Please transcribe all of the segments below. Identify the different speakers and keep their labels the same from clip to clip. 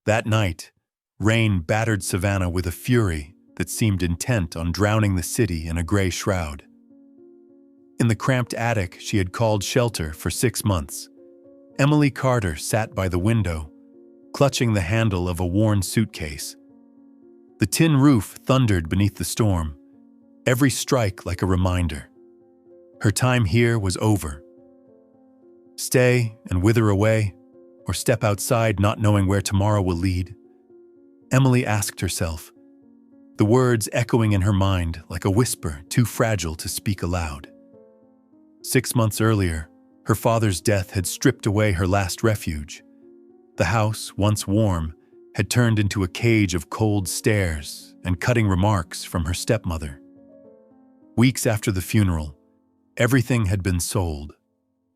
Speaker 1: That night, rain battered Savannah with a fury that seemed intent on drowning the city in a gray shroud. In the cramped attic she had called shelter for 6 months, Emily Carter sat by the window, clutching the handle of a worn suitcase. The tin roof thundered beneath the storm, every strike like a reminder. Her time here was over. Stay and wither away, or step outside not knowing where tomorrow will lead? Emily asked herself, the words echoing in her mind like a whisper too fragile to speak aloud. 6 months earlier, her father's death had stripped away her last refuge. The house, once warm, had turned into a cage of cold stares and cutting remarks from her stepmother. Weeks after the funeral, everything had been sold.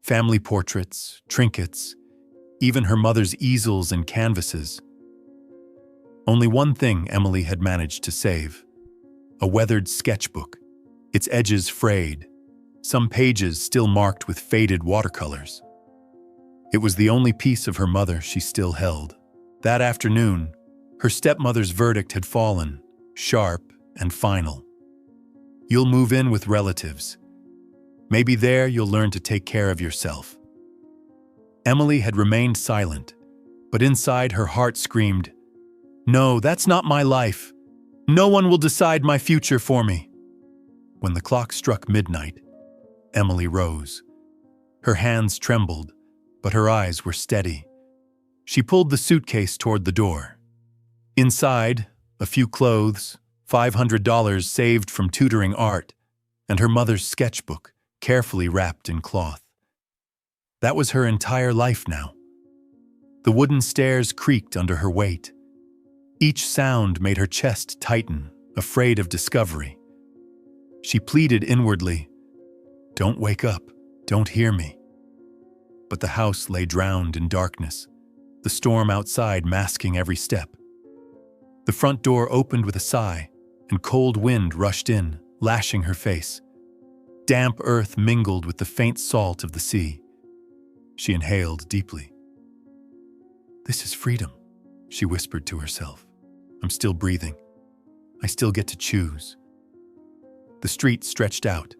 Speaker 1: Family portraits, trinkets, even her mother's easels and canvases. Only one thing Emily had managed to save: a weathered sketchbook, its edges frayed, some pages still marked with faded watercolors. It was the only piece of her mother she still held. That afternoon, her stepmother's verdict had fallen, sharp and final. You'll move in with relatives. Maybe there you'll learn to take care of yourself. Emily had remained silent, but inside her heart screamed, "No, that's not my life. No one will decide my future for me." When the clock struck midnight, Emily rose. Her hands trembled, but her eyes were steady. She pulled the suitcase toward the door. Inside, a few clothes, $500 saved from tutoring art, and her mother's sketchbook, carefully wrapped in cloth. That was her entire life now. The wooden stairs creaked under her weight. Each sound made her chest tighten, afraid of discovery. She pleaded inwardly, "Don't wake up, don't hear me." But the house lay drowned in darkness, the storm outside masking every step. The front door opened with a sigh, and cold wind rushed in, lashing her face. Damp earth mingled with the faint salt of the sea. She inhaled deeply. "This is freedom," she whispered to herself. "I'm still breathing. I still get to choose." The street stretched out,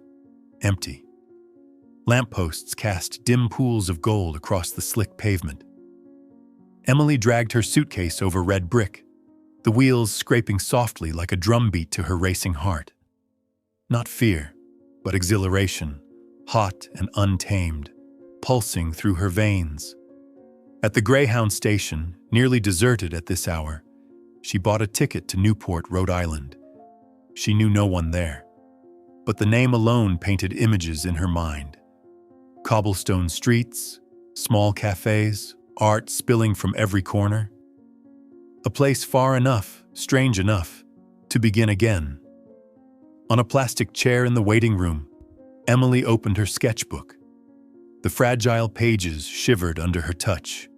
Speaker 1: empty. Lampposts cast dim pools of gold across the slick pavement. Emily dragged her suitcase over red brick, the wheels scraping softly like a drumbeat to her racing heart. Not fear, but exhilaration, hot and untamed, pulsing through her veins. At the Greyhound station, nearly deserted at this hour, she bought a ticket to Newport, Rhode Island. She knew no one there, but the name alone painted images in her mind. Cobblestone streets, small cafes, art spilling from every corner. A place far enough, strange enough, to begin again. On a plastic chair in the waiting room, Emily opened her sketchbook. The fragile pages shivered under her touch.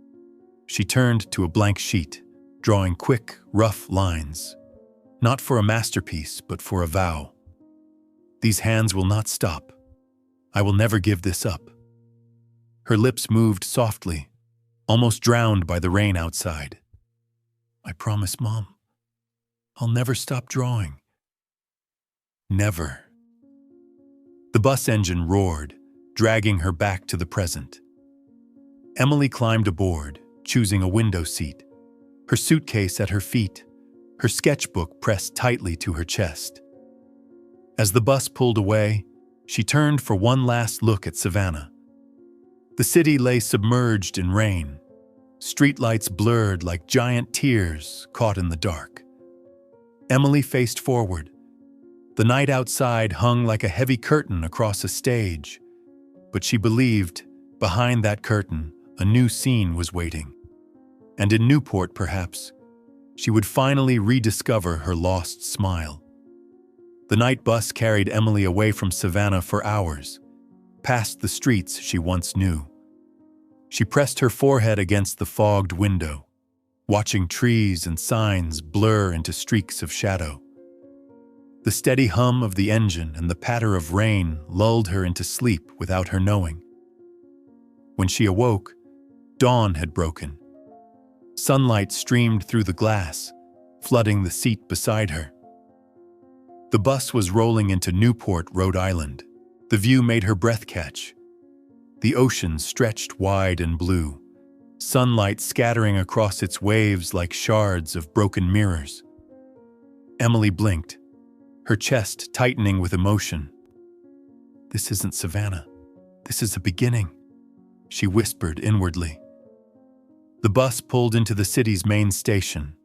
Speaker 1: She turned to a blank sheet, drawing quick, rough lines. Not for a masterpiece, but for a vow. These hands will not stop. I will never give this up. Her lips moved softly, almost drowned by the rain outside. "I promise, Mom. I'll never stop drawing." Never. The bus engine roared, dragging her back to the present. Emily climbed aboard, choosing a window seat, her suitcase at her feet, her sketchbook pressed tightly to her chest. As the bus pulled away, she turned for one last look at Savannah. The city lay submerged in rain, streetlights blurred like giant tears caught in the dark. Emily faced forward. The night outside hung like a heavy curtain across a stage, but she believed, behind that curtain, a new scene was waiting. And in Newport, perhaps, she would finally rediscover her lost smile. The night bus carried Emily away from Savannah for hours, past the streets she once knew. She pressed her forehead against the fogged window, watching trees and signs blur into streaks of shadow. The steady hum of the engine and the patter of rain lulled her into sleep without her knowing. When she awoke, dawn had broken. Sunlight streamed through the glass, flooding the seat beside her. The bus was rolling into Newport, Rhode Island. The view made her breath catch. The ocean stretched wide and blue, sunlight scattering across its waves like shards of broken mirrors. Emily blinked, her chest tightening with emotion. "This isn't Savannah. This is a beginning," she whispered inwardly. The bus pulled into the city's main station.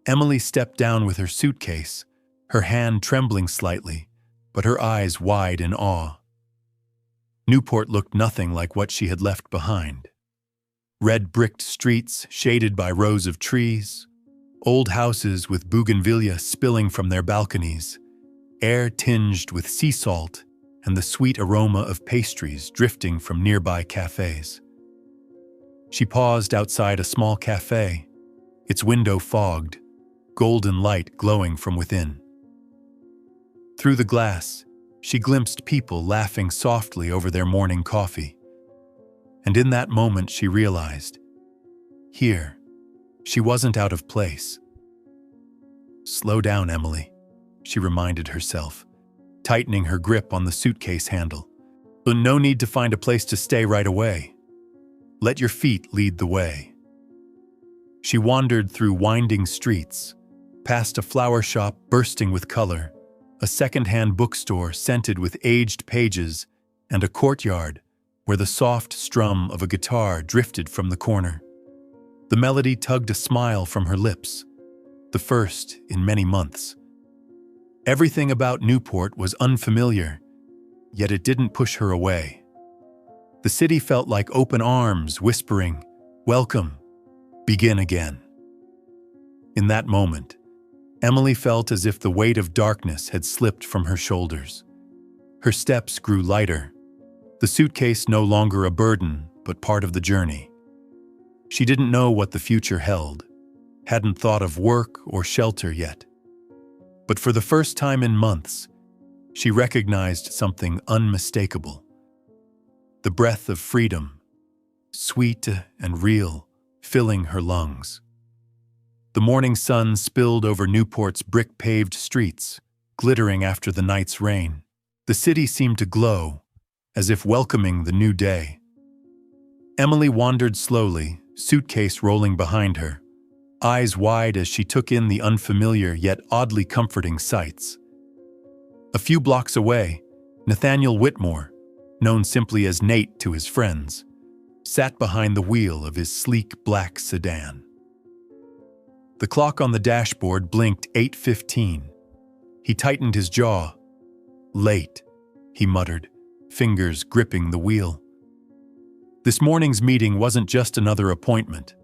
Speaker 1: Emily stepped down with her suitcase, her hand trembling slightly, but her eyes wide in awe. Newport looked nothing like what she had left behind. Red-bricked streets shaded by rows of trees, old houses with bougainvillea spilling from their balconies, air tinged with sea salt, and the sweet aroma of pastries drifting from nearby cafes. She paused outside a small cafe, its window fogged, golden light glowing from within. Through the glass, she glimpsed people laughing softly over their morning coffee. And in that moment she realized, here, she wasn't out of place. "Slow down, Emily," she reminded herself, tightening her grip on the suitcase handle. "No need to find a place to stay right away. Let your feet lead the way." She wandered through winding streets, past a flower shop bursting with color, a second-hand bookstore scented with aged pages, and a courtyard where the soft strum of a guitar drifted from the corner. The melody tugged a smile from her lips, the first in many months. Everything about Newport was unfamiliar, yet it didn't push her away. The city felt like open arms whispering, "Welcome, begin again." In that moment, Emily felt as if the weight of darkness had slipped from her shoulders. Her steps grew lighter, the suitcase no longer a burden, but part of the journey. She didn't know what the future held, hadn't thought of work or shelter yet. But for the first time in months, she recognized something unmistakable. The breath of freedom, sweet and real, filling her lungs. The morning sun spilled over Newport's brick-paved streets, glittering after the night's rain. The city seemed to glow, as if welcoming the new day. Emily wandered slowly, suitcase rolling behind her, eyes wide as she took in the unfamiliar yet oddly comforting sights. A few blocks away, Nathaniel Whitmore, known simply as Nate to his friends, sat behind the wheel of his sleek black sedan. The clock on the dashboard blinked 8:15. He tightened his jaw. "Late," he muttered, fingers gripping the wheel. This morning's meeting wasn't just another appointment.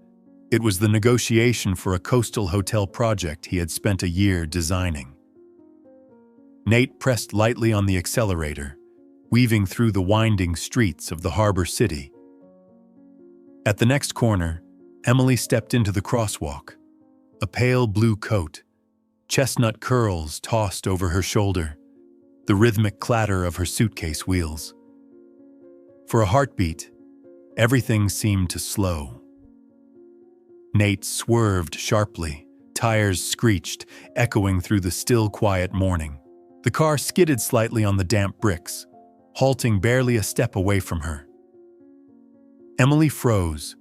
Speaker 1: It was the negotiation for a coastal hotel project he had spent a year designing. Nate pressed lightly on the accelerator, weaving through the winding streets of the harbor city. At the next corner, Emily stepped into the crosswalk. A pale blue coat, chestnut curls tossed over her shoulder, the rhythmic clatter of her suitcase wheels. For a heartbeat, everything seemed to slow. Nate swerved sharply, tires screeched, echoing through the still quiet morning. The car skidded slightly on the damp bricks, halting barely a step away from her. Emily froze,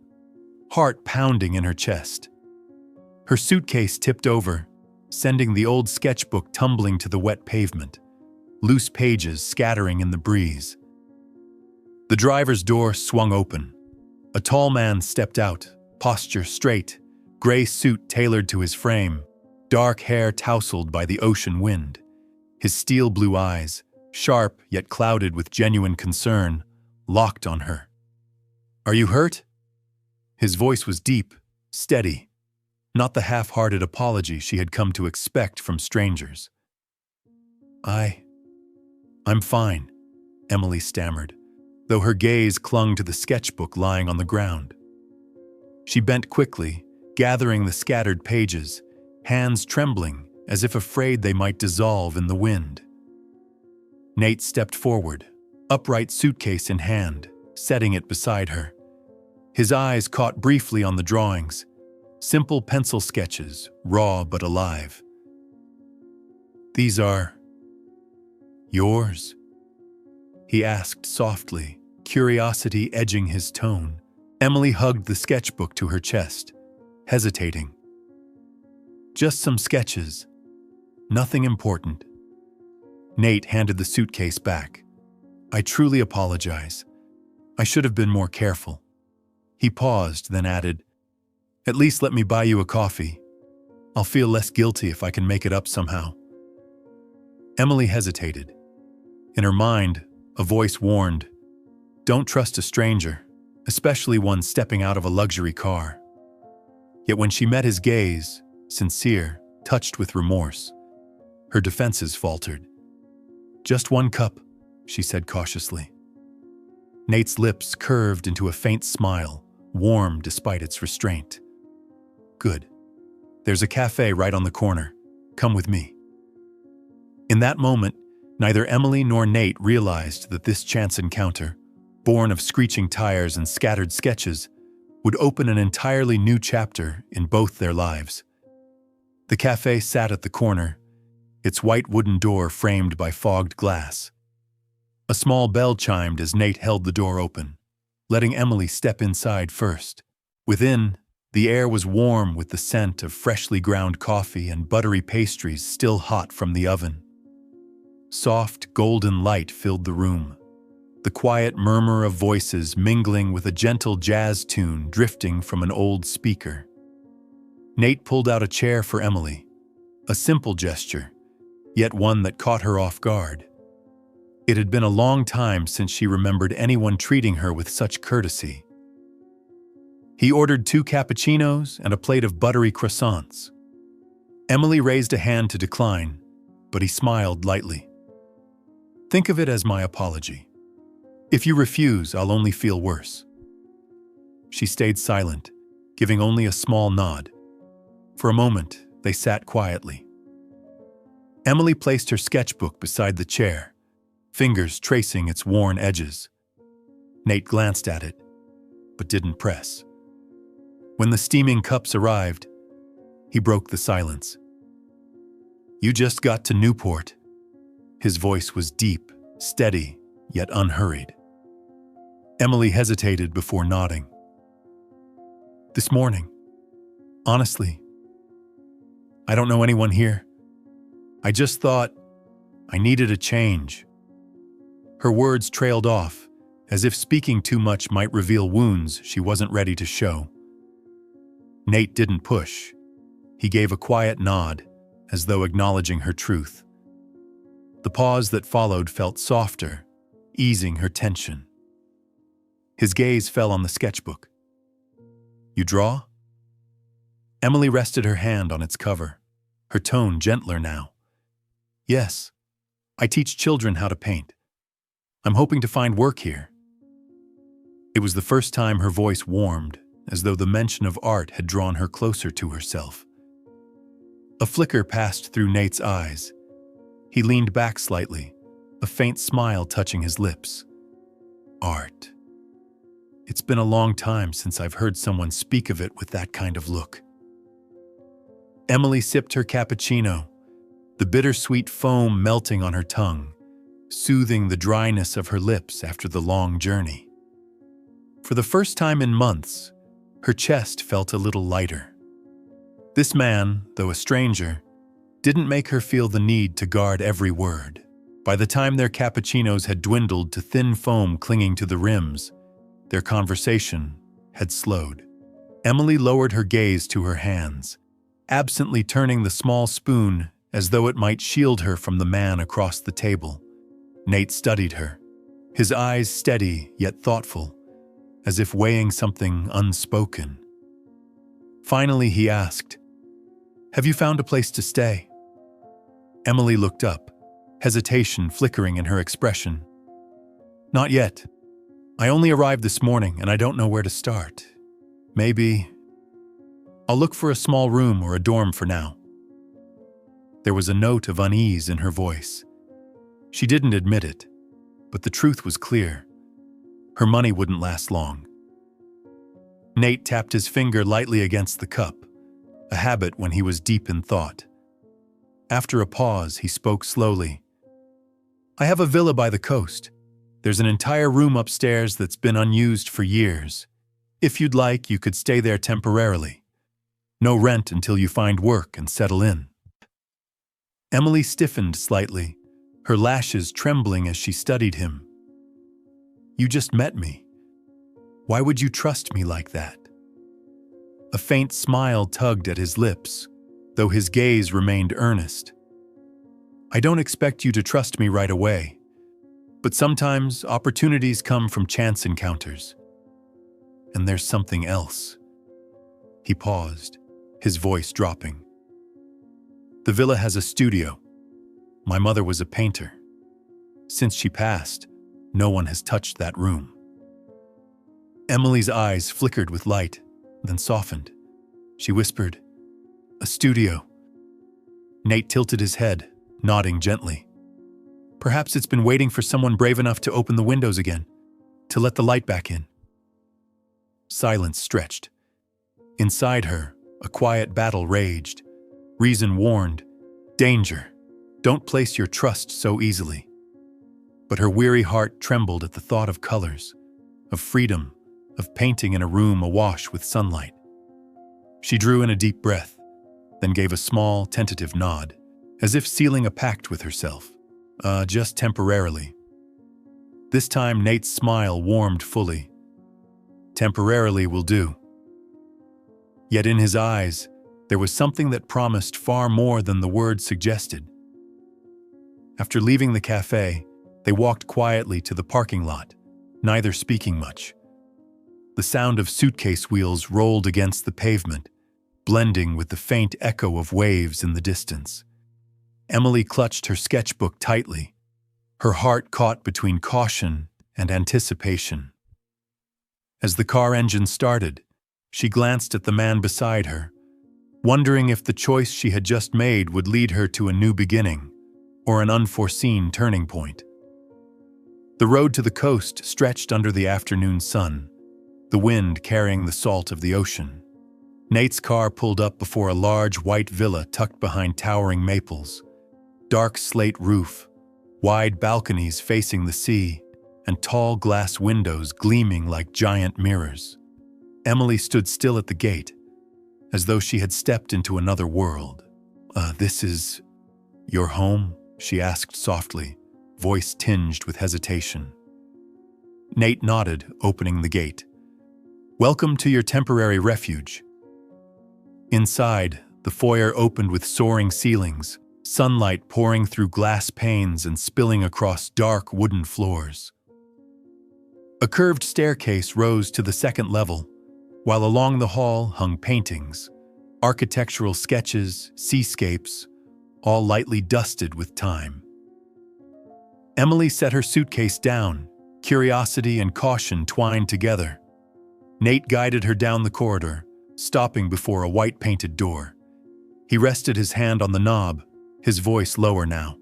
Speaker 1: heart pounding in her chest. Her suitcase tipped over, sending the old sketchbook tumbling to the wet pavement, loose pages scattering in the breeze. The driver's door swung open. A tall man stepped out, posture straight, gray suit tailored to his frame, dark hair tousled by the ocean wind. His steel blue eyes, sharp yet clouded with genuine concern, locked on her. "Are you hurt?" His voice was deep, steady, not the half-hearted apology she had come to expect from strangers. I'm fine," Emily stammered, though her gaze clung to the sketchbook lying on the ground. She bent quickly, gathering the scattered pages, hands trembling as if afraid they might dissolve in the wind. Nate stepped forward, upright suitcase in hand, setting it beside her. His eyes caught briefly on the drawings, Simple pencil sketches, raw but alive. "These are yours?" he asked softly, curiosity edging his tone. Emily hugged the sketchbook to her chest, hesitating. "Just some sketches. Nothing important." Nate handed the suitcase back. "I truly apologize. I should have been more careful." He paused, then added, "At least let me buy you a coffee. I'll feel less guilty if I can make it up somehow." Emily hesitated. In her mind, a voice warned, "Don't trust a stranger, especially one stepping out of a luxury car." Yet when she met his gaze, sincere, touched with remorse, her defenses faltered. "Just one cup," she said cautiously. Nate's lips curved into a faint smile, warm despite its restraint. "Good. There's a cafe right on the corner. Come with me." In that moment, neither Emily nor Nate realized that this chance encounter, born of screeching tires and scattered sketches, would open an entirely new chapter in both their lives. The cafe sat at the corner, its white wooden door framed by fogged glass. A small bell chimed as Nate held the door open, letting Emily step inside first. Within, the air was warm with the scent of freshly ground coffee and buttery pastries still hot from the oven. Soft, golden light filled the room, the quiet murmur of voices mingling with a gentle jazz tune drifting from an old speaker. Nate pulled out a chair for Emily, a simple gesture, yet one that caught her off guard. It had been a long time since she remembered anyone treating her with such courtesy. He ordered 2 cappuccinos and a plate of buttery croissants. Emily raised a hand to decline, but he smiled lightly. "Think of it as my apology. If you refuse, I'll only feel worse." She stayed silent, giving only a small nod. For a moment, they sat quietly. Emily placed her sketchbook beside the chair, fingers tracing its worn edges. Nate glanced at it, but didn't press. When the steaming cups arrived, he broke the silence. "You just got to Newport." His voice was deep, steady, yet unhurried. Emily hesitated before nodding. "This morning. Honestly, I don't know anyone here. I just thought I needed a change." Her words trailed off, as if speaking too much might reveal wounds she wasn't ready to show. Nate didn't push. He gave a quiet nod, as though acknowledging her truth. The pause that followed felt softer, easing her tension. His gaze fell on the sketchbook. "You draw?" Emily rested her hand on its cover, her tone gentler now. "Yes, I teach children how to paint. I'm hoping to find work here." It was the first time her voice warmed, as though the mention of art had drawn her closer to herself. A flicker passed through Nate's eyes. He leaned back slightly, a faint smile touching his lips. "Art. It's been a long time since I've heard someone speak of it with that kind of look." Emily sipped her cappuccino, the bittersweet foam melting on her tongue, soothing the dryness of her lips after the long journey. For the first time in months, her chest felt a little lighter. This man, though a stranger, didn't make her feel the need to guard every word. By the time their cappuccinos had dwindled to thin foam clinging to the rims, their conversation had slowed. Emily lowered her gaze to her hands, absently turning the small spoon as though it might shield her from the man across the table. Nate studied her, his eyes steady yet thoughtful, as if weighing something unspoken. Finally, he asked, "Have you found a place to stay?" Emily looked up, hesitation flickering in her expression. "Not yet. I only arrived this morning and I don't know where to start. Maybe I'll look for a small room or a dorm for now." There was a note of unease in her voice. She didn't admit it, but the truth was clear. Her money wouldn't last long. Nate tapped his finger lightly against the cup, a habit when he was deep in thought. After a pause, he spoke slowly. "I have a villa by the coast. There's an entire room upstairs that's been unused for years. If you'd like, you could stay there temporarily. No rent until you find work and settle in." Emily stiffened slightly, her lashes trembling as she studied him. "You just met me. Why would you trust me like that?" A faint smile tugged at his lips, though his gaze remained earnest. "I don't expect you to trust me right away, but sometimes opportunities come from chance encounters. And there's something else." He paused, his voice dropping. "The villa has a studio. My mother was a painter. Since she passed, no one has touched that room." Emily's eyes flickered with light, then softened. She whispered, "A studio." Nate tilted his head, nodding gently. "Perhaps it's been waiting for someone brave enough to open the windows again, to let the light back in." Silence stretched. Inside her, a quiet battle raged. Reason warned, "Danger. Don't place your trust so easily." But her weary heart trembled at the thought of colors, of freedom, of painting in a room awash with sunlight. She drew in a deep breath, then gave a small, tentative nod, as if sealing a pact with herself. Just temporarily." This time Nate's smile warmed fully. "Temporarily will do." Yet in his eyes, there was something that promised far more than the words suggested. After leaving the cafe, they walked quietly to the parking lot, neither speaking much. The sound of suitcase wheels rolled against the pavement, blending with the faint echo of waves in the distance. Emily clutched her sketchbook tightly, her heart caught between caution and anticipation. As the car engine started, she glanced at the man beside her, wondering if the choice she had just made would lead her to a new beginning or an unforeseen turning point. The road to the coast stretched under the afternoon sun, the wind carrying the salt of the ocean. Nate's car pulled up before a large white villa tucked behind towering maples. Dark slate roof, wide balconies facing the sea, and tall glass windows gleaming like giant mirrors. Emily stood still at the gate, as though she had stepped into another world. "This is your home?" she asked softly, voice tinged with hesitation. Nate nodded, opening the gate. "Welcome to your temporary refuge." Inside, the foyer opened with soaring ceilings, sunlight pouring through glass panes and spilling across dark wooden floors. A curved staircase rose to the second level, while along the hall hung paintings, architectural sketches, seascapes, all lightly dusted with time. Emily set her suitcase down, curiosity and caution twined together. Nate guided her down the corridor, stopping before a white-painted door. He rested his hand on the knob, his voice lower now.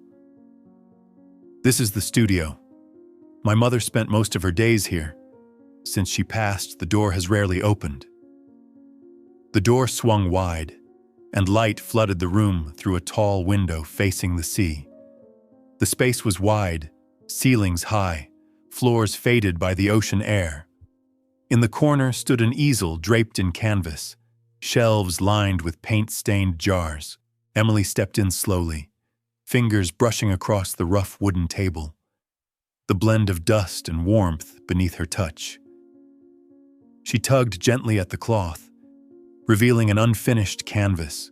Speaker 1: "This is the studio. My mother spent most of her days here. Since she passed, the door has rarely opened." The door swung wide, and light flooded the room through a tall window facing the sea. The space was wide, ceilings high, floors faded by the ocean air. In the corner stood an easel draped in canvas, shelves lined with paint-stained jars. Emily stepped in slowly, fingers brushing across the rough wooden table, the blend of dust and warmth beneath her touch. She tugged gently at the cloth, revealing an unfinished canvas.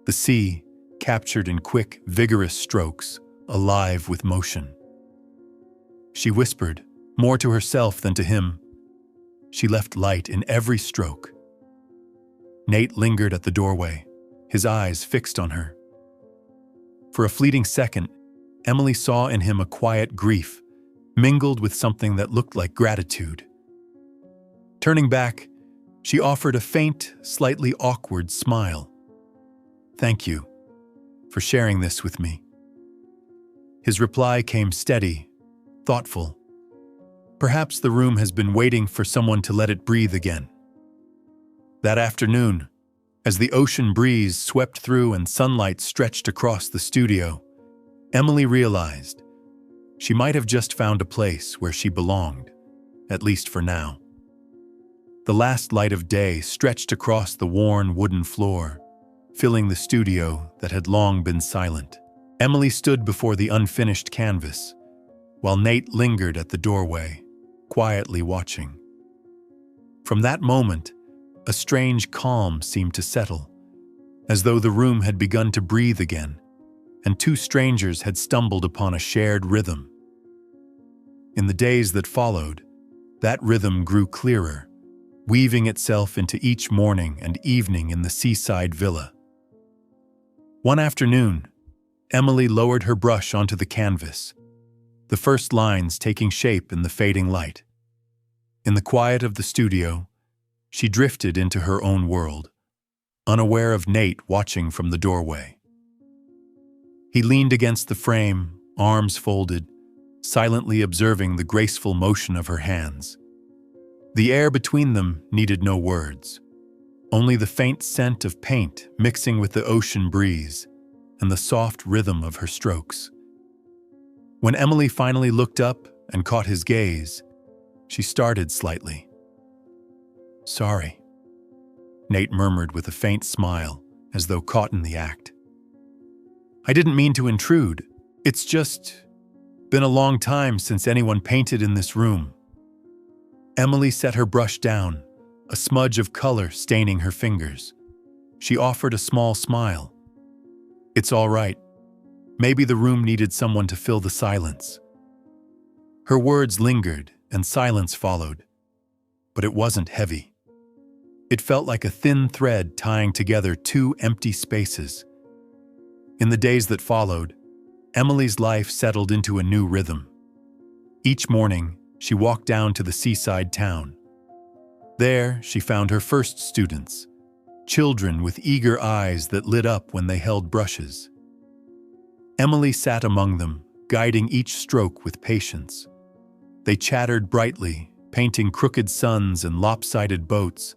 Speaker 1: The sea, captured in quick, vigorous strokes, alive with motion. She whispered, more to herself than to him. She left light in every stroke. Nate lingered at the doorway, his eyes fixed on her. For a fleeting second, Emily saw in him a quiet grief, mingled with something that looked like gratitude. Turning back, she offered a faint, slightly awkward smile. "Thank you for sharing this with me." His reply came steady, thoughtful. Perhaps the room has been waiting for someone to let it breathe again. That afternoon, As the ocean breeze swept through and sunlight stretched across the studio, Emily realized she might have just found a place where she belonged, at least for now. The last light of day stretched across the worn wooden floor, filling the studio that had long been silent. Emily stood before the unfinished canvas, while Nate lingered at the doorway, quietly watching. From that moment, a strange calm seemed to settle, as though the room had begun to breathe again, and two strangers had stumbled upon a shared rhythm. In the days that followed, that rhythm grew clearer, weaving itself into each morning and evening in the seaside villa. One afternoon, Emily lowered her brush onto the canvas, the first lines taking shape in the fading light. In the quiet of the studio, she drifted into her own world, unaware of Nate watching from the doorway. He leaned against the frame, arms folded, silently observing the graceful motion of her hands. The air between them needed no words, only the faint scent of paint mixing with the ocean breeze and the soft rhythm of her strokes. When Emily finally looked up and caught his gaze, she started slightly. "Sorry," Nate murmured with a faint smile, as though caught in the act. "I didn't mean to intrude. It's just been a long time since anyone painted in this room." Emily set her brush down, a smudge of color staining her fingers. She offered a small smile. "It's all right. Maybe the room needed someone to fill the silence." Her words lingered, and silence followed. But it wasn't heavy. It felt like a thin thread tying together two empty spaces. In the days that followed, Emily's life settled into a new rhythm. Each morning, she walked down to the seaside town. There, she found her first students, children with eager eyes that lit up when they held brushes. Emily sat among them, guiding each stroke with patience. They chattered brightly, painting crooked suns and lopsided boats,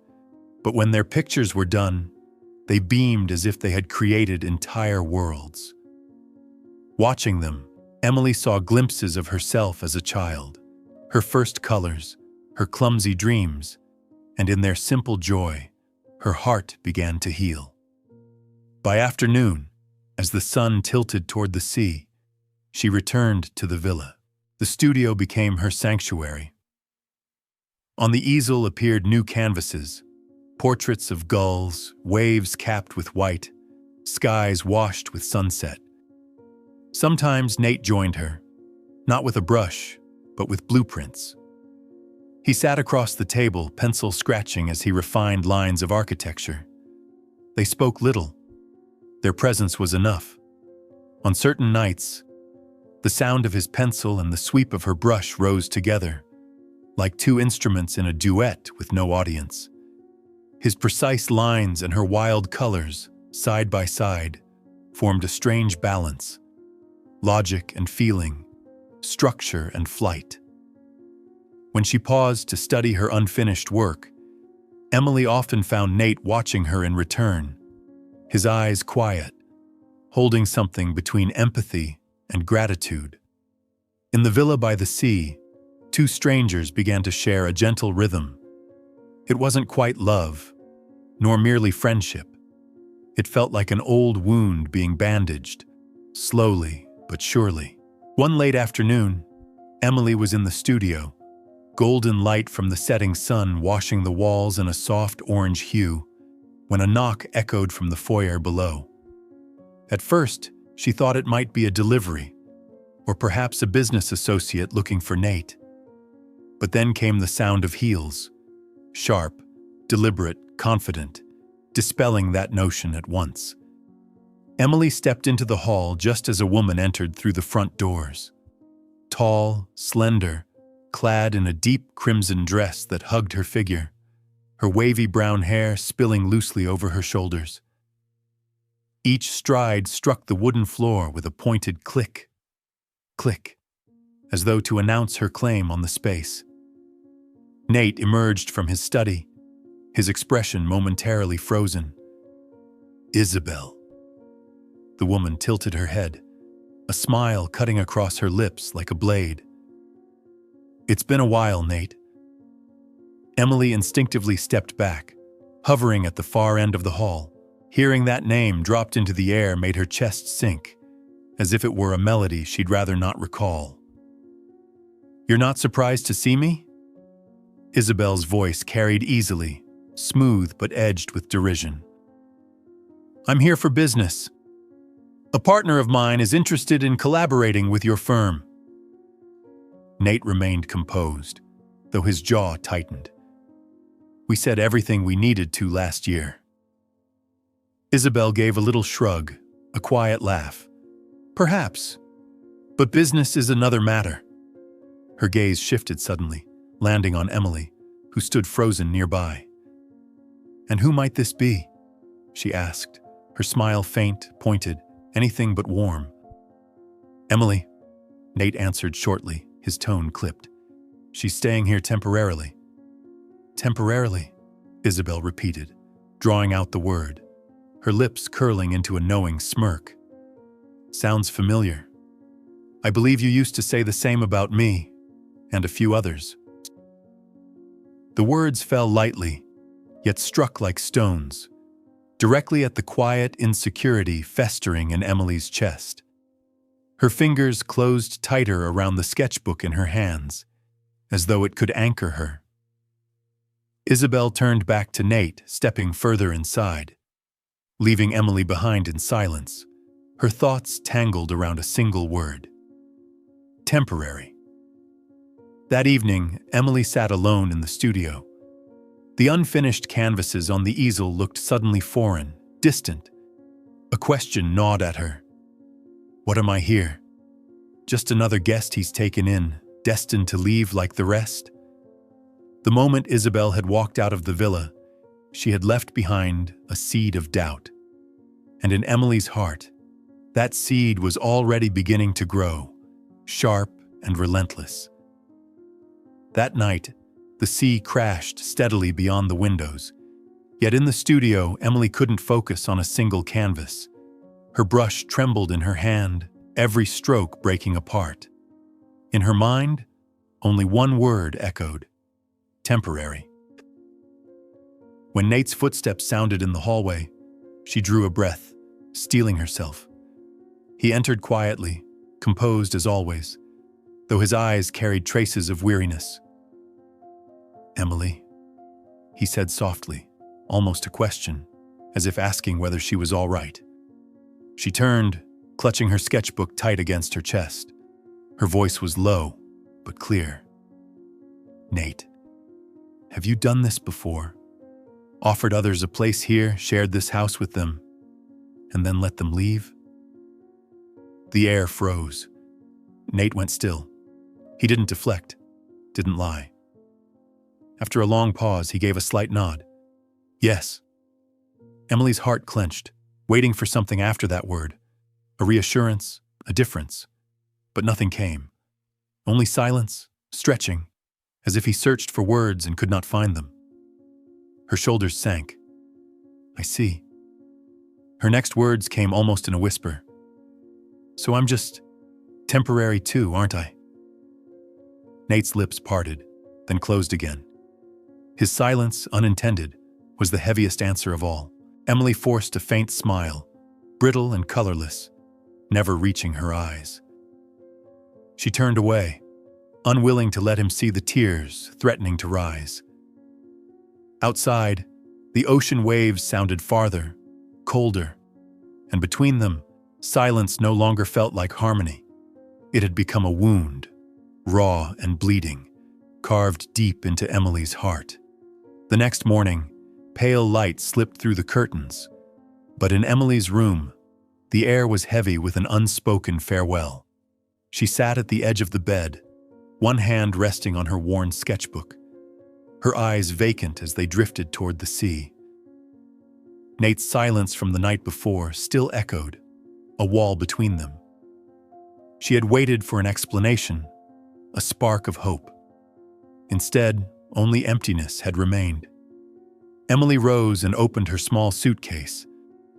Speaker 1: but when their pictures were done, they beamed as if they had created entire worlds. Watching them, Emily saw glimpses of herself as a child, her first colors, her clumsy dreams, and in their simple joy, her heart began to heal. By afternoon, as the sun tilted toward the sea, she returned to the villa. The studio became her sanctuary. On the easel appeared new canvases, portraits of gulls, waves capped with white, skies washed with sunset. Sometimes Nate joined her, not with a brush, but with blueprints. He sat across the table, pencil scratching as he refined lines of architecture. They spoke little. Their presence was enough. On certain nights, the sound of his pencil and the sweep of her brush rose together, like two instruments in a duet with no audience. His precise lines and her wild colors, side by side, formed a strange balance. Logic and feeling, structure and flight. When she paused to study her unfinished work, Emily often found Nate watching her in return, his eyes quiet, holding something between empathy and gratitude. In the villa by the sea, two strangers began to share a gentle rhythm. It wasn't quite love, nor merely friendship. It felt like an old wound being bandaged, slowly but surely. One late afternoon, Emily was in the studio, golden light from the setting sun washing the walls in a soft orange hue, when a knock echoed from the foyer below. At first, she thought it might be a delivery, or perhaps a business associate looking for Nate. But then came the sound of heels, sharp, deliberate, confident, dispelling that notion at once. Emily stepped into the hall just as a woman entered through the front doors. Tall, slender, clad in a deep crimson dress that hugged her figure, her wavy brown hair spilling loosely over her shoulders. Each stride struck the wooden floor with a pointed click, click, as though to announce her claim on the space. Nate emerged from his study, his expression momentarily frozen, Isabel. The woman tilted her head, a smile cutting across her lips like a blade. It's been a while, Nate. Emily instinctively stepped back, hovering at the far end of the hall. Hearing that name dropped into the air made her chest sink, as if it were a melody she'd rather not recall. You're not surprised to see me? Isabel's voice carried easily, smooth but edged with derision. I'm here for business. A partner of mine is interested in collaborating with your firm. Nate remained composed, though his jaw tightened. We said everything we needed to last year. Isabel gave a little shrug, a quiet laugh. Perhaps, but business is another matter. Her gaze shifted suddenly, landing on Emily, who stood frozen nearby. And who might this be? She asked, her smile faint, pointed, anything but warm. Emily, Nate answered shortly, his tone clipped. She's staying here temporarily. Temporarily, Isabel repeated, drawing out the word, her lips curling into a knowing smirk. Sounds familiar. I believe you used to say the same about me, and a few others. The words fell lightly, yet struck like stones, directly at the quiet insecurity festering in Emily's chest. Her fingers closed tighter around the sketchbook in her hands, as though it could anchor her. Isabel turned back to Nate, stepping further inside, leaving Emily behind in silence, her thoughts tangled around a single word. Temporary. That evening, Emily sat alone in the studio. The unfinished canvases on the easel looked suddenly foreign, distant. A question gnawed at her. What am I here? Just another guest he's taken in, destined to leave like the rest? The moment Isabel had walked out of the villa, she had left behind a seed of doubt. And in Emily's heart, that seed was already beginning to grow, sharp and relentless. That night, the sea crashed steadily beyond the windows. Yet in the studio, Emily couldn't focus on a single canvas. Her brush trembled in her hand, every stroke breaking apart. In her mind, only one word echoed: temporary. When Nate's footsteps sounded in the hallway, she drew a breath, steeling herself. He entered quietly, composed as always, though his eyes carried traces of weariness. Emily, he said softly, almost a question, as if asking whether she was all right. She turned, clutching her sketchbook tight against her chest. Her voice was low, but clear. Nate, have you done this before? Offered others a place here, shared this house with them, and then let them leave? The air froze. Nate went still. He didn't deflect, didn't lie. After a long pause, he gave a slight nod. Yes. Emily's heart clenched, waiting for something after that word. A reassurance, a difference. But nothing came. Only silence, stretching, as if he searched for words and could not find them. Her shoulders sank. I see. Her next words came almost in a whisper. So I'm just temporary too, aren't I? Nate's lips parted, then closed again. His silence, unintended, was the heaviest answer of all. Emily forced a faint smile, brittle and colorless, never reaching her eyes. She turned away, unwilling to let him see the tears threatening to rise. Outside, the ocean waves sounded farther, colder, and between them, silence no longer felt like harmony. It had become a wound, raw and bleeding, carved deep into Emily's heart. The next morning, pale light slipped through the curtains, but in Emily's room, the air was heavy with an unspoken farewell. She sat at the edge of the bed, one hand resting on her worn sketchbook, her eyes vacant as they drifted toward the sea. Nate's silence from the night before still echoed, a wall between them. She had waited for an explanation, a spark of hope. Instead, only emptiness had remained. Emily rose and opened her small suitcase,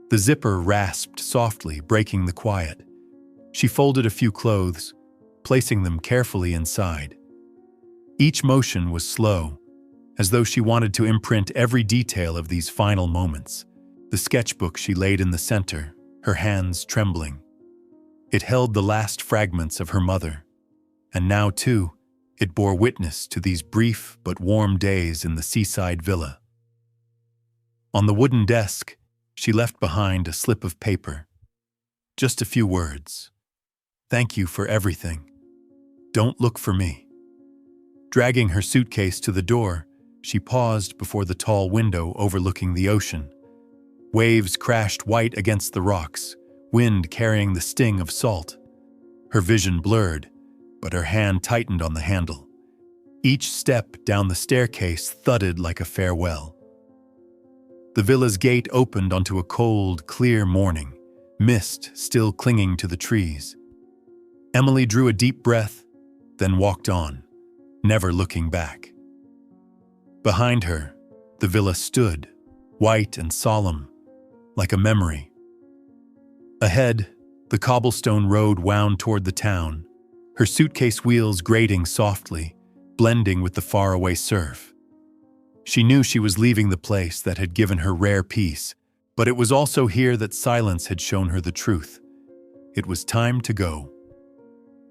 Speaker 1: The zipper rasped softly, breaking the quiet. She folded a few clothes, placing them carefully inside. Each motion was slow, as though she wanted to imprint every detail of these final moments. The sketchbook she laid in the center, her hands trembling. It held the last fragments of her mother, and now, too, it bore witness to these brief but warm days in the seaside villa. On the wooden desk, she left behind a slip of paper. Just a few words. "Thank you for everything. Don't look for me." Dragging her suitcase to the door, she paused before the tall window overlooking the ocean. Waves crashed white against the rocks, wind carrying the sting of salt. Her vision blurred, but her hand tightened on the handle. Each step down the staircase thudded like a farewell. The villa's gate opened onto a cold, clear morning, mist still clinging to the trees. Emily drew a deep breath, then walked on, never looking back. Behind her, the villa stood, white and solemn, like a memory. Ahead, the cobblestone road wound toward the town, her suitcase wheels grating softly, blending with the faraway surf. She knew she was leaving the place that had given her rare peace, but it was also here that silence had shown her the truth. It was time to go.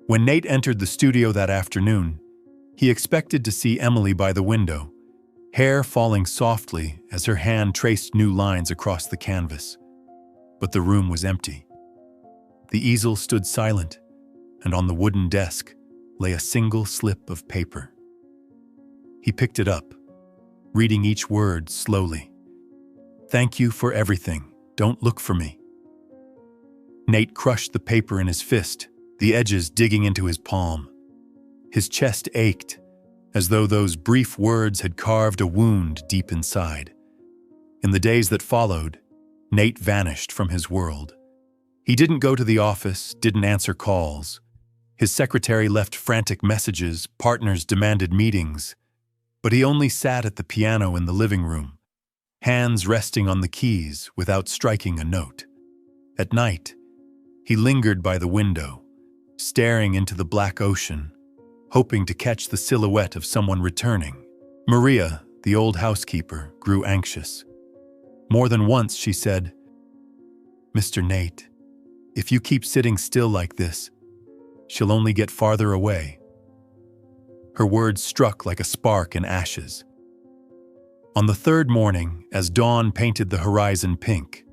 Speaker 1: When Nate entered the studio that afternoon, he expected to see Emily by the window, hair falling softly as her hand traced new lines across the canvas. But the room was empty. The easel stood silent, and on the wooden desk lay a single slip of paper. He picked it up, reading each word slowly. "Thank you for everything. Don't look for me." Nate crushed the paper in his fist, the edges digging into his palm. His chest ached, as though those brief words had carved a wound deep inside. In the days that followed, Nate vanished from his world. He didn't go to the office, didn't answer calls. His secretary left frantic messages, partners demanded meetings. But he only sat at the piano in the living room, hands resting on the keys without striking a note. At night, he lingered by the window, staring into the black ocean, hoping to catch the silhouette of someone returning. Maria, the old housekeeper, grew anxious. More than once she said, "Mr. Nate, if you keep sitting still like this, she'll only get farther away." Her words struck like a spark in ashes. On the third morning, as dawn painted the horizon pink,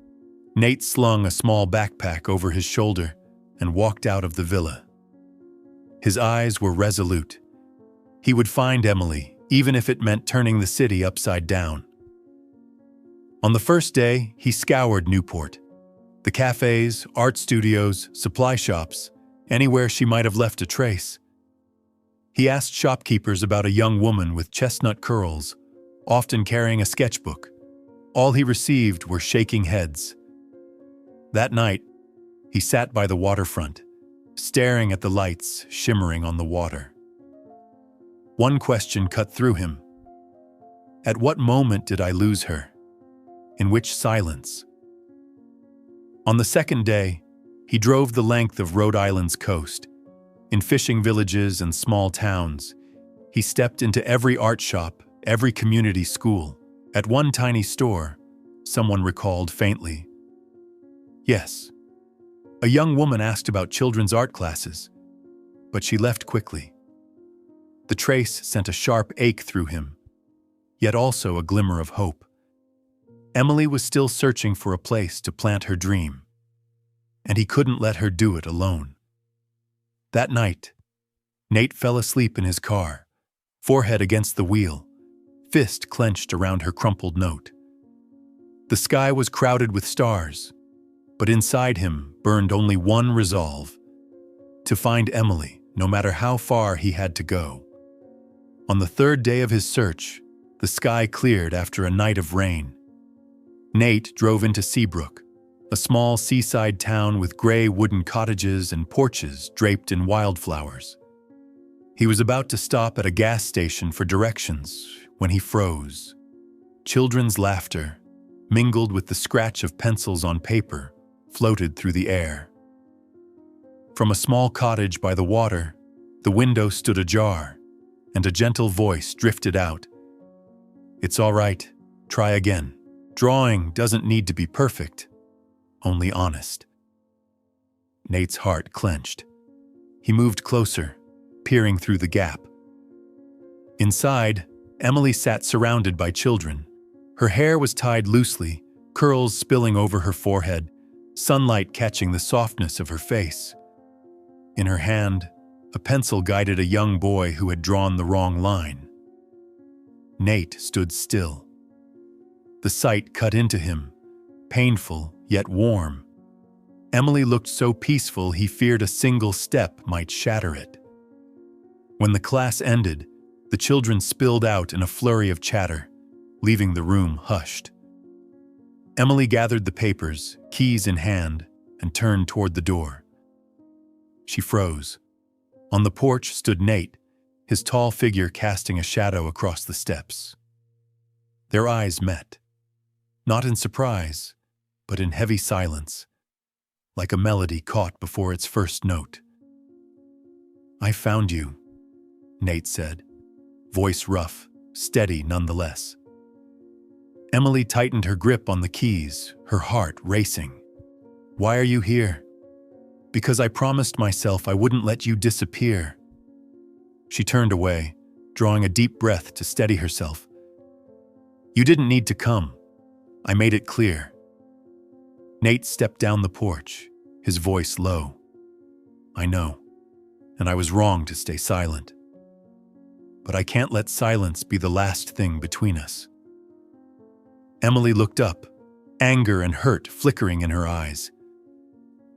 Speaker 1: Nate slung a small backpack over his shoulder and walked out of the villa. His eyes were resolute. He would find Emily, even if it meant turning the city upside down. On the first day, he scoured Newport. The cafes, art studios, supply shops, anywhere she might have left a trace. He asked shopkeepers about a young woman with chestnut curls, often carrying a sketchbook. All he received were shaking heads. That night, he sat by the waterfront, staring at the lights shimmering on the water. One question cut through him. At what moment did I lose her? In which silence? On the second day, he drove the length of Rhode Island's coast. In fishing villages and small towns, he stepped into every art shop, every community school. At one tiny store, someone recalled faintly. Yes, a young woman asked about children's art classes, but she left quickly. The trace sent a sharp ache through him, yet also a glimmer of hope. Emily was still searching for a place to plant her dream, and he couldn't let her do it alone. That night, Nate fell asleep in his car, forehead against the wheel, fist clenched around her crumpled note. The sky was crowded with stars, but inside him burned only one resolve: to find Emily, no matter how far he had to go. On the third day of his search, the sky cleared after a night of rain. Nate drove into Seabrook, a small seaside town with gray wooden cottages and porches draped in wildflowers. He was about to stop at a gas station for directions when he froze. Children's laughter, mingled with the scratch of pencils on paper, floated through the air. From a small cottage by the water, the window stood ajar, and a gentle voice drifted out. "It's all right. Try again. Drawing doesn't need to be perfect, only honest." Nate's heart clenched. He moved closer, peering through the gap. Inside, Emily sat surrounded by children. Her hair was tied loosely, curls spilling over her forehead, sunlight catching the softness of her face. In her hand, a pencil guided a young boy who had drawn the wrong line. Nate stood still. The sight cut into him, painful yet warm. Emily looked so peaceful he feared a single step might shatter it. When the class ended, the children spilled out in a flurry of chatter, leaving the room hushed. Emily gathered the papers, keys in hand, and turned toward the door. She froze. On the porch stood Nate, his tall figure casting a shadow across the steps. Their eyes met, not in surprise, but in heavy silence, like a melody caught before its first note. "I found you," Nate said, voice rough, steady nonetheless. Emily tightened her grip on the keys, her heart racing. "Why are you here?" "Because I promised myself I wouldn't let you disappear." She turned away, drawing a deep breath to steady herself. "You didn't need to come. I made it clear." Nate stepped down the porch, his voice low. "I know, and I was wrong to stay silent. But I can't let silence be the last thing between us." Emily looked up, anger and hurt flickering in her eyes.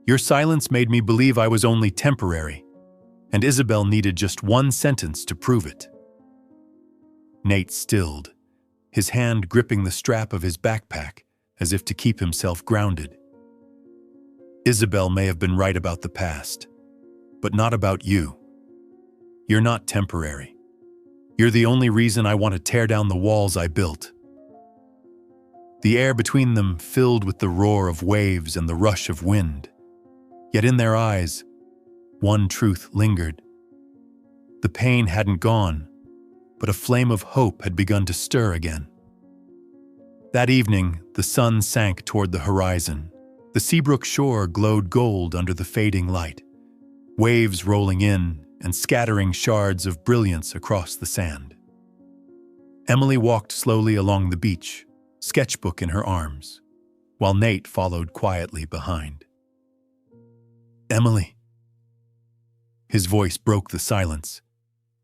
Speaker 1: "Your silence made me believe I was only temporary, and Isabel needed just one sentence to prove it." Nate stilled, his hand gripping the strap of his backpack as if to keep himself grounded. "Isabel may have been right about the past, but not about you. You're not temporary. You're the only reason I want to tear down the walls I built." The air between them filled with the roar of waves and the rush of wind. Yet in their eyes, one truth lingered. The pain hadn't gone, but a flame of hope had begun to stir again. That evening, the sun sank toward the horizon. The Seabrook shore glowed gold under the fading light, waves rolling in and scattering shards of brilliance across the sand. Emily walked slowly along the beach, sketchbook in her arms, while Nate followed quietly behind. "Emily." His voice broke the silence,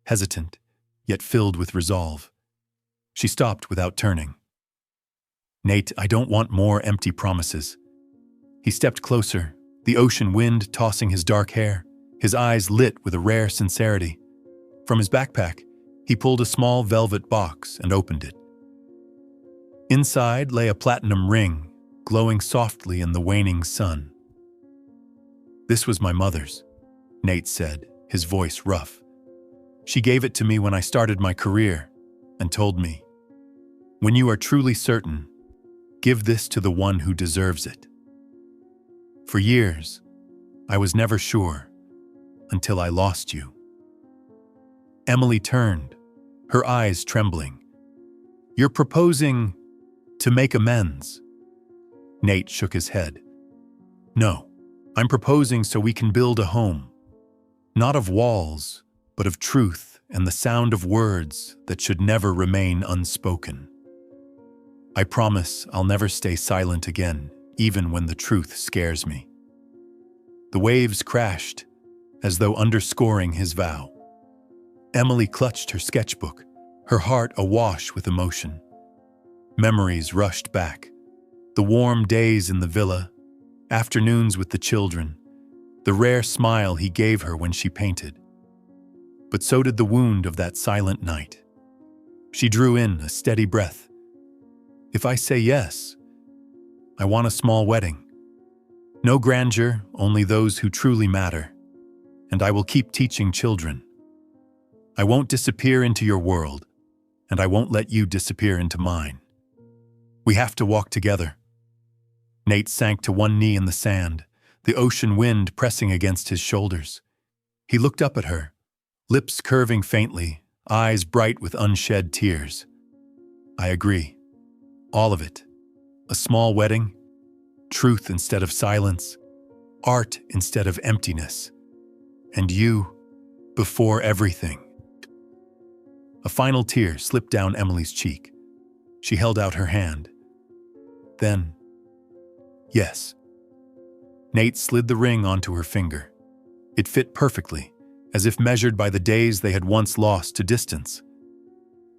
Speaker 1: hesitant, yet filled with resolve. She stopped without turning. "Nate, I don't want more empty promises." He stepped closer, the ocean wind tossing his dark hair, his eyes lit with a rare sincerity. From his backpack, he pulled a small velvet box and opened it. Inside lay a platinum ring, glowing softly in the waning sun. "This was my mother's," Nate said, his voice rough. "She gave it to me when I started my career and told me, 'When you are truly certain, give this to the one who deserves it.' For years, I was never sure, until I lost you." Emily turned, her eyes trembling. "You're proposing to make amends?" Nate shook his head. "No, I'm proposing so we can build a home. Not of walls, but of truth and the sound of words that should never remain unspoken. I promise I'll never stay silent again, even when the truth scares me." The waves crashed, as though underscoring his vow. Emily clutched her sketchbook, her heart awash with emotion. Memories rushed back. The warm days in the villa, afternoons with the children, the rare smile he gave her when she painted. But so did the wound of that silent night. She drew in a steady breath. "If I say yes, I want a small wedding. No grandeur, only those who truly matter. And I will keep teaching children. I won't disappear into your world, and I won't let you disappear into mine." We have to walk together. Nate sank to one knee in the sand, the ocean wind pressing against his shoulders. He looked up at her, lips curving faintly, eyes bright with unshed tears. I agree. All of it. A small wedding, truth instead of silence, art instead of emptiness. And you, before everything. A final tear slipped down Emily's cheek. She held out her hand. Then, yes. Nate slid the ring onto her finger. It fit perfectly, as if measured by the days they had once lost to distance.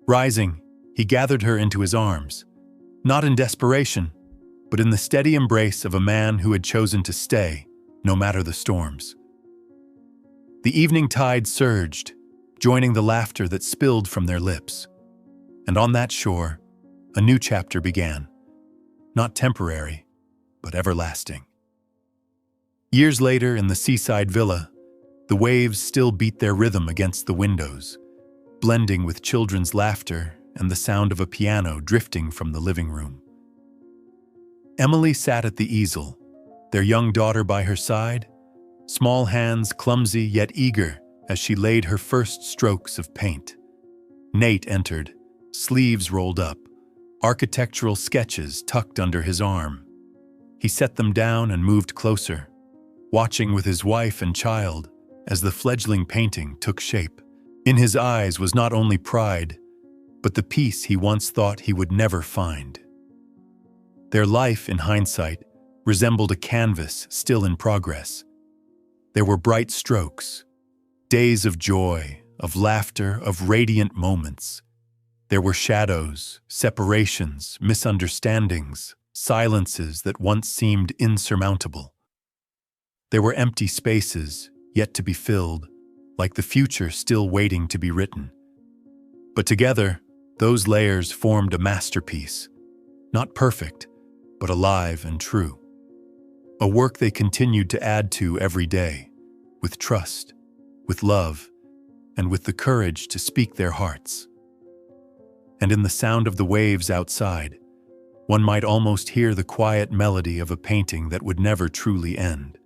Speaker 1: Rising, he gathered her into his arms, not in desperation, but in the steady embrace of a man who had chosen to stay, no matter the storms. The evening tide surged, joining the laughter that spilled from their lips. And on that shore, a new chapter began, not temporary, but everlasting. Years later, in the seaside villa, the waves still beat their rhythm against the windows, blending with children's laughter and the sound of a piano drifting from the living room. Emily sat at the easel, their young daughter by her side, small hands clumsy yet eager as she laid her first strokes of paint. Nate entered, sleeves rolled up, architectural sketches tucked under his arm. He set them down and moved closer, watching with his wife and child as the fledgling painting took shape. In his eyes was not only pride, but the peace he once thought he would never find. Their life, in hindsight, resembled a canvas still in progress. There were bright strokes, days of joy, of laughter, of radiant moments. There were shadows, separations, misunderstandings, silences that once seemed insurmountable. There were empty spaces, yet to be filled, like the future still waiting to be written. But together, those layers formed a masterpiece, not perfect, but alive and true. A work they continued to add to every day, with trust, with love, and with the courage to speak their hearts. And in the sound of the waves outside, one might almost hear the quiet melody of a painting that would never truly end.